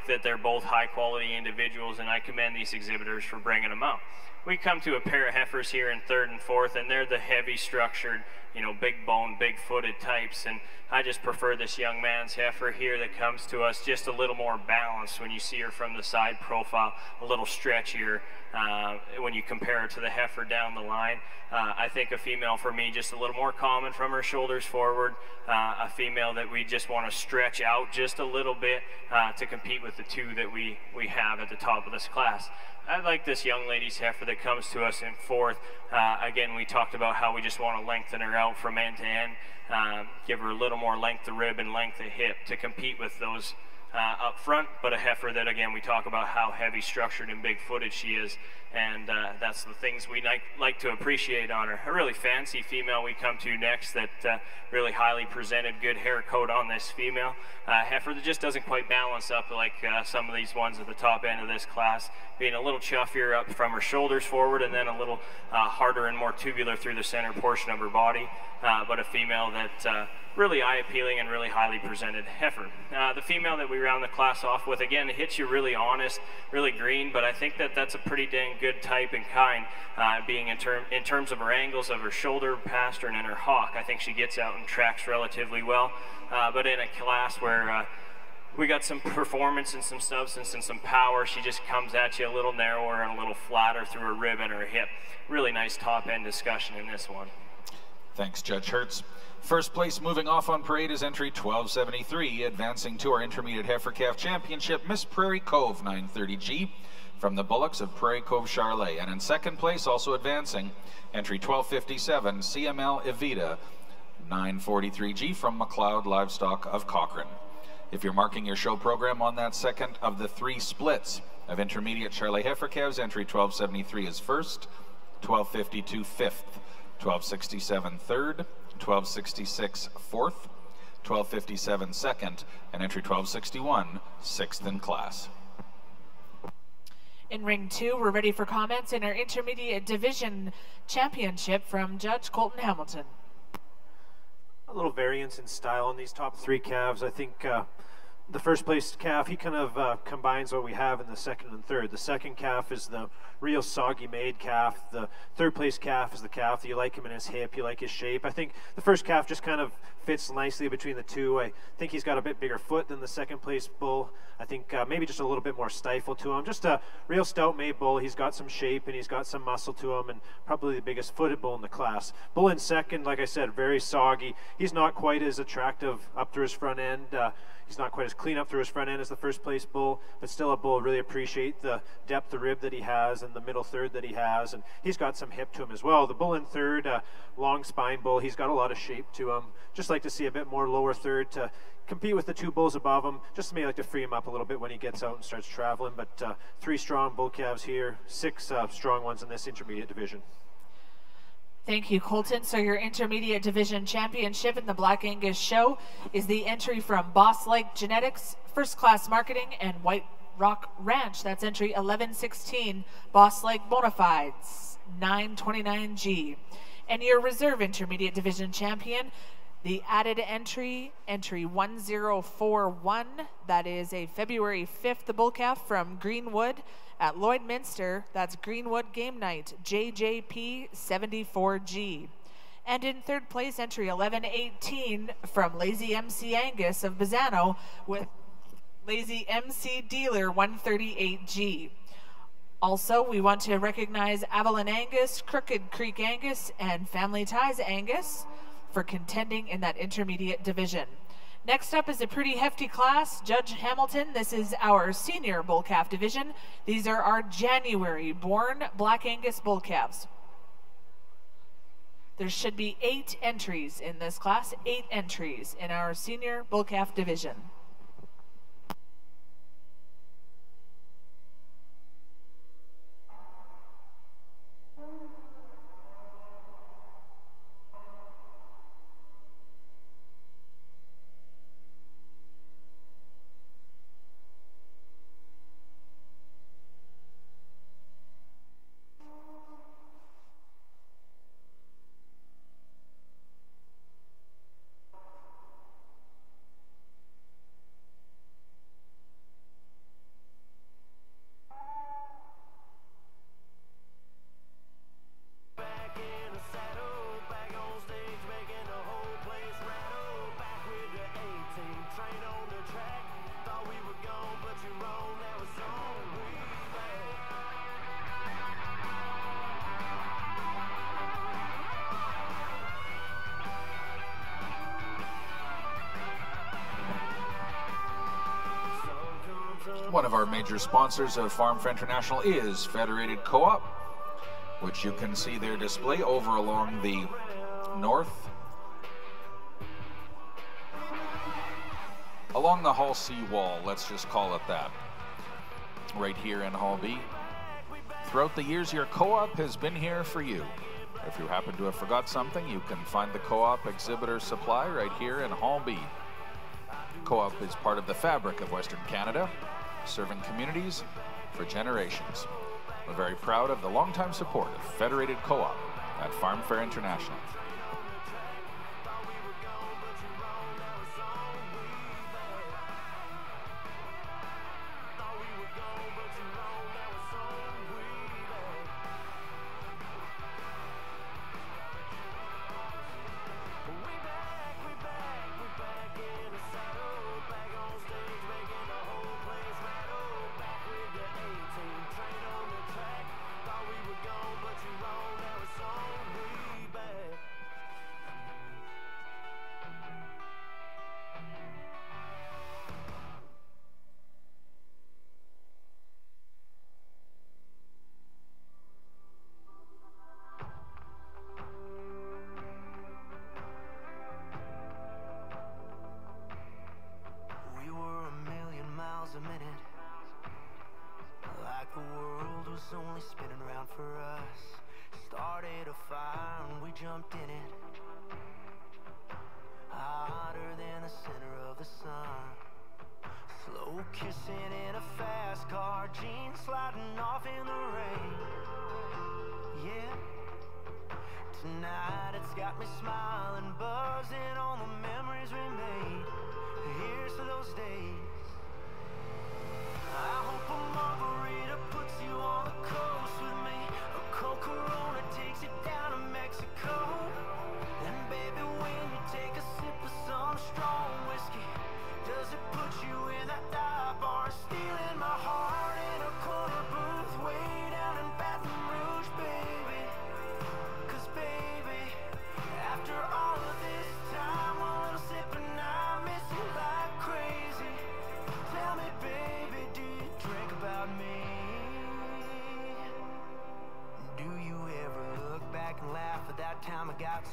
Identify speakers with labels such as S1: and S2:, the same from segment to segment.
S1: think that they're both high quality individuals, and I commend these exhibitors for bringing them out. We come to a pair of heifers here in third and fourth, and they're the heavy structured, you know, big bone, big footed types, and I just prefer this young man's heifer here that comes to us just a little more balanced when you see her from the side profile, a little stretchier when you compare her to the heifer down the line. I think a female for me just a little more common from her shoulders forward, a female that we just want to stretch out just a little bit to compete with the two that we have at the top of this class. I like this young lady's heifer that comes to us in fourth. Again, we talked about how we just want to lengthen her out from end to end, give her a little more length of rib and length of hip to compete with those up front, but a heifer that, again, we talk about how heavy structured and big footed she is, and that's the things we like to appreciate on her. A really fancy female we come to next that really highly presented, good hair coat on this female. Heifer that just doesn't quite balance up like some of these ones at the top end of this class, being a little chuffier up from her shoulders forward and then a little harder and more tubular through the center portion of her body, but a female that really eye-appealing and really highly presented heifer. The female that we round the class off with, again, hits you really honest, really green, but I think that that's a pretty dang good type and kind, being in terms of her angles of her shoulder, pastern, and her hock. I think she gets out and tracks relatively well, but in a class where we got some performance and some substance and some power, she just comes at you a little narrower and a little flatter through her rib and her hip. Really nice top-end discussion in this one.
S2: Thanks, Judge Hertz. First place moving off on parade is entry 1273, advancing to our Intermediate Heifer Calf Championship, Miss Prairie Cove 930G from the Bullocks of Prairie Cove Charlet. And in second place, also advancing, entry 1257, CML Evita 943G from McLeod Livestock of Cochrane. If you're marking your show program on that second of the three splits of Intermediate Charlet Heifer Calves, entry 1273 is first, 1252 fifth, 1267 third, 1266 fourth, 1257 second, and entry 1261 sixth in class.
S3: In ring two, we're ready for comments in our Intermediate Division Championship from Judge Colton Hamilton.
S4: A little variance in style on these top three calves. I think the first place calf, he kind of combines what we have in the second and third. The second calf is the real soggy made calf. The third place calf is the calf that you like him in his hip, you like his shape. I think the first calf just kind of fits nicely between the two. I think he's got a bit bigger foot than the second place bull. I think maybe just a little bit more stifle to him. Just a real stout made bull. He's got some shape and he's got some muscle to him, and probably the biggest footed bull in the class. Bull in second, like I said, very soggy. He's not quite as attractive up through his front end. He's not quite as clean up through his front end as the first place bull, but still a bull. Really appreciate the depth of rib that he has and the middle third that he has, and he's got some hip to him as well. The bull in third, long spine bull, he's got a lot of shape to him. Just like to see a bit more lower third to compete with the two bulls above him. Just maybe like to free him up a little bit when he gets out and starts traveling, but three strong bull calves here, six strong ones in this intermediate division.
S3: Thank you, Colton. So your Intermediate Division Championship in the Black Angus Show is the entry from Boss Like Genetics, First Class Marketing, and White Rock Ranch. That's entry 1116, Boss Like Bonafides, 929G. And your Reserve Intermediate Division Champion, the added entry 1041, that is a February 5th, the bull calf from Greenwood at Lloydminster. That's Greenwood Game Night, JJP 74G. And in third place, entry 1118 from Lazy MC Angus of Bazzano with Lazy MC Dealer 138G. Also, we want to recognize Avalon Angus, Crooked Creek Angus, and Family Ties Angus for contending in that intermediate division. Next up is a pretty hefty class. Judge Hamilton, this is our senior bull calf division. These are our January born Black Angus bull calves. There should be 8 entries in this class, 8 entries in our senior bull calf division.
S2: One of our major sponsors of Farm Fair International is Federated Co-op, which you can see their display over along the along the Hall C wall, let's just call it that, right here in Hall B. Throughout the years, your co-op has been here for you. If you happen to have forgot something, you can find the co-op exhibitor supply right here in Hall B. Co-op is part of the fabric of Western Canada, serving communities for generations. We're very proud of the longtime support of Federated Co-op at Farm Fair International.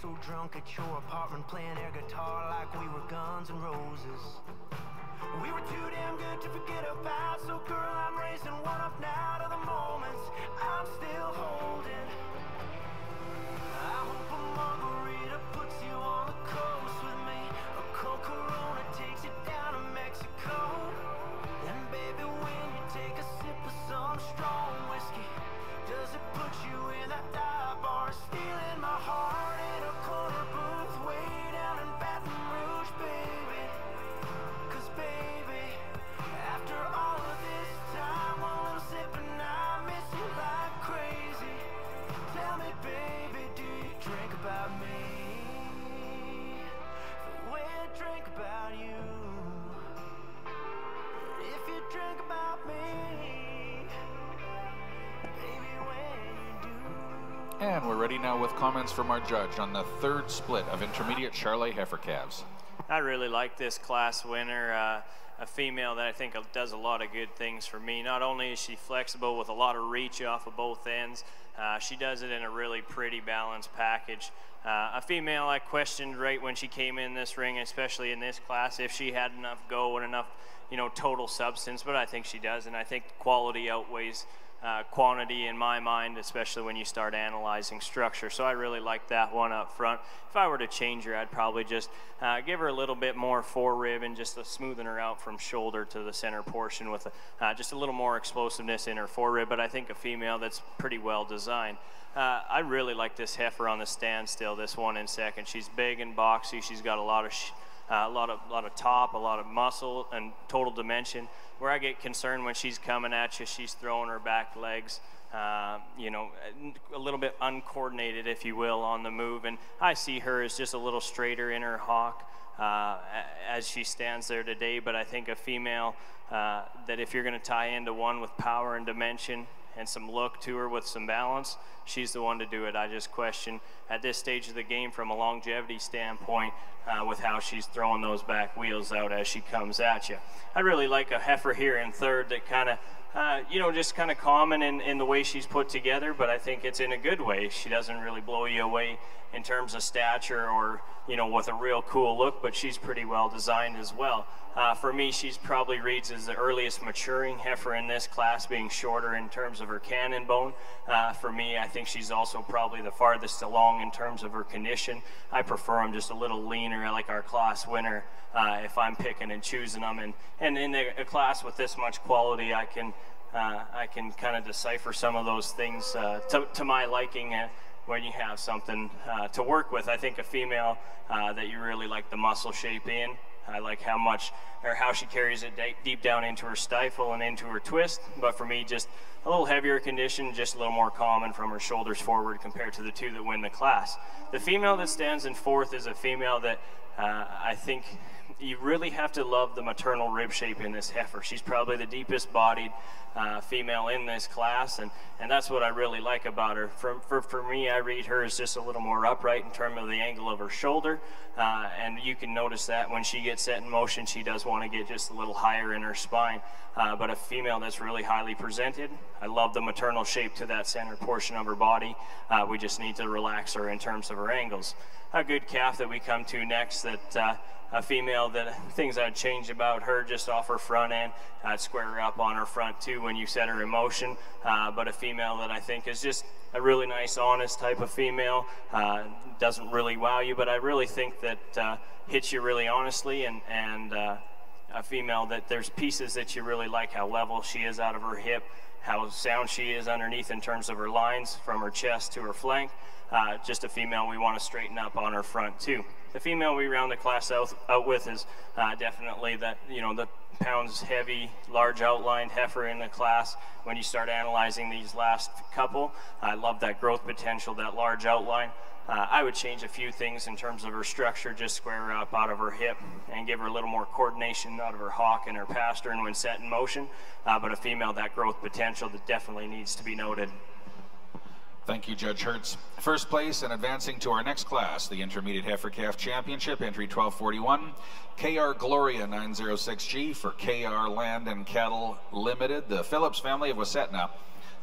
S5: So drunk at your apartment playing air guitar like we were Guns N' Roses. We were too damn good to forget about, so girl, I'm raising one up now to the moments I'm still holding. I hope a margarita puts you on the coast with me. A cold Corona takes you down to Mexico. And baby, when you take a sip of some strong whiskey, does it put you in that dive bar, stealing my heart in a corner booth way down in Baton Rouge, baby? 'Cause baby, after all of this time, one little sip and I miss you like crazy. Tell me, baby, do you drink about me the way I drink about you? If you drink about me, baby, when you do.
S2: And we're ready now with comments from our judge on the third split of intermediate Charolais heifer calves.
S1: I really like this class winner, a female that I think does a lot of good things for me. Not only is she flexible with a lot of reach off of both ends, she does it in a really pretty balanced package. A female I questioned right when she came in this ring, especially in this class, if she had enough go and enough, total substance, but I think she does, and I think quality outweighs quantity in my mind, especially when you start analyzing structure. So I really like that one up front. If I were to change her, I'd probably just give her a little bit more forerib and just smoothing her out from shoulder to the center portion with just a little more explosiveness in her forerib, but I think a female that's pretty well designed. I really like this heifer on the standstill, this one in second. She's big and boxy. She's got a lot of top, a lot of muscle and total dimension. Where I get concerned when she's coming at you, she's throwing her back legs, a little bit uncoordinated, if you will, on the move. And I see her as just a little straighter in her hock as she stands there today. But I think a female that if you're going to tie into one with power and dimension and some look to her with some balance, she's the one to do it. I just question at this stage of the game from a longevity standpoint, with how she's throwing those back wheels out as she comes at you. I really like a heifer here in third that kind of, just kind of common in the way she's put together, but I think it's in a good way. She doesn't really blow you away in terms of stature or, with a real cool look, but she's pretty well designed as well. For me, she's probably reads as the earliest maturing heifer in this class, being shorter in terms of her cannon bone. For me, I think she's also probably the farthest along in terms of her condition. I prefer them just a little leaner. I like our class winner if I'm picking and choosing them. And in a class with this much quality, I can kind of decipher some of those things to my liking when you have something to work with. I think a female that you really like the muscle shape in. I like how she carries it deep down into her stifle and into her twist. But for me, just a little heavier condition, just a little more common from her shoulders forward compared to the two that win the class. The female that stands in fourth is a female that I think you really have to love the maternal rib shape in this heifer. She's probably the deepest bodied female in this class, and that's what I really like about her. For me, I read her as just a little more upright in terms of the angle of her shoulder, and you can notice that when she gets set in motion, she does want to get just a little higher in her spine. But a female that's really highly presented, I love the maternal shape to that center portion of her body. We just need to relax her in terms of her angles. A good calf that we come to next, that a female that things I'd change about her just off her front end. I'd square her up on her front too when you set her in motion. But a female that I think is just a really nice, honest type of female. Doesn't really wow you, but I really think that hits you really honestly, and a female that there's pieces that you really like, how level she is out of her hip, how sound she is underneath in terms of her lines from her chest to her flank. Just a female we want to straighten up on her front too. The female we round the class out with is definitely that, the pounds heavy, large outlined heifer in the class. When you start analyzing these last couple, I love that growth potential, that large outline. I would change a few things in terms of her structure, just square her up out of her hip and give her a little more coordination out of her hock and her pastern when set in motion. But a female, that growth potential that definitely needs to be noted.
S2: Thank you, Judge Hertz. First place and advancing to our next class, the Intermediate Heifer Calf Championship, entry 1241, KR Gloria 906G for KR Land and Cattle Limited, the Phillips family of Wasetna.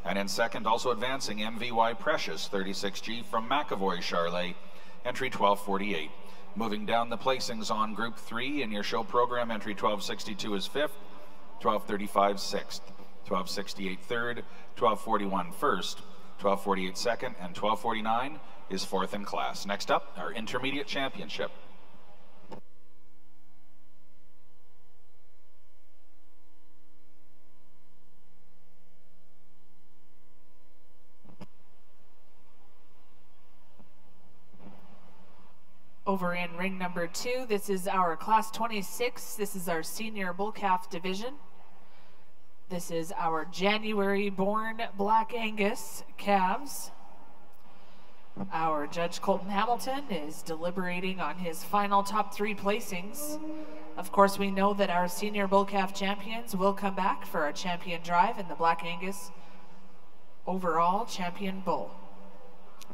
S2: And in second, also advancing, MVY Precious 36G from McAvoy Charlet, entry 1248. Moving down the placings on Group 3 in your show program, entry 1262 is fifth, 1235 sixth, 1268 third, 1241 first, 1248 second, and 1249 is fourth in class. Next up, our Intermediate Championship.
S3: Over in ring number 2, this is our class 26. This is our senior bull calf division. This is our January-born Black Angus calves. Our Judge Colton Hamilton is deliberating on his final top 3 placings. Of course, we know that our senior bull calf champions will come back for a champion drive in the Black Angus overall champion bull.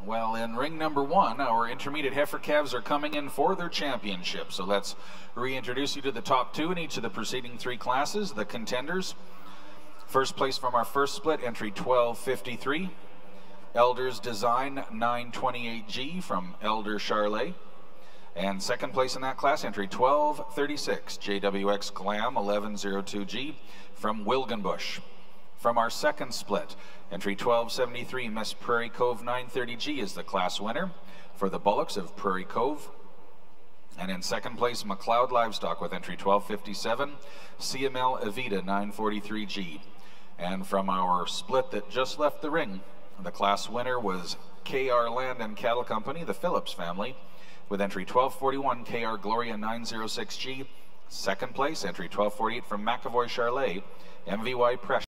S2: Well, in ring number 1, our intermediate heifer calves are coming in for their championship. So let's reintroduce you to the top 2 in each of the preceding 3 classes, the contenders. First place from our first split, entry 1253, Elders Design 928G from Elder Charlet. And second place in that class, entry 1236, JWX Glam 1102G from Wilgenbush. From our second split, entry 1273, Miss Prairie Cove 930G is the class winner for the Bullocks of Prairie Cove. And in second place, McLeod Livestock with entry 1257, CML Evita 943G. And from our split that just left the ring, the class winner was KR Land and Cattle Company, the Phillips family, with entry 1241, KR Gloria 906G. Second place, entry 1248 from McAvoy Charlet, MVY Precious.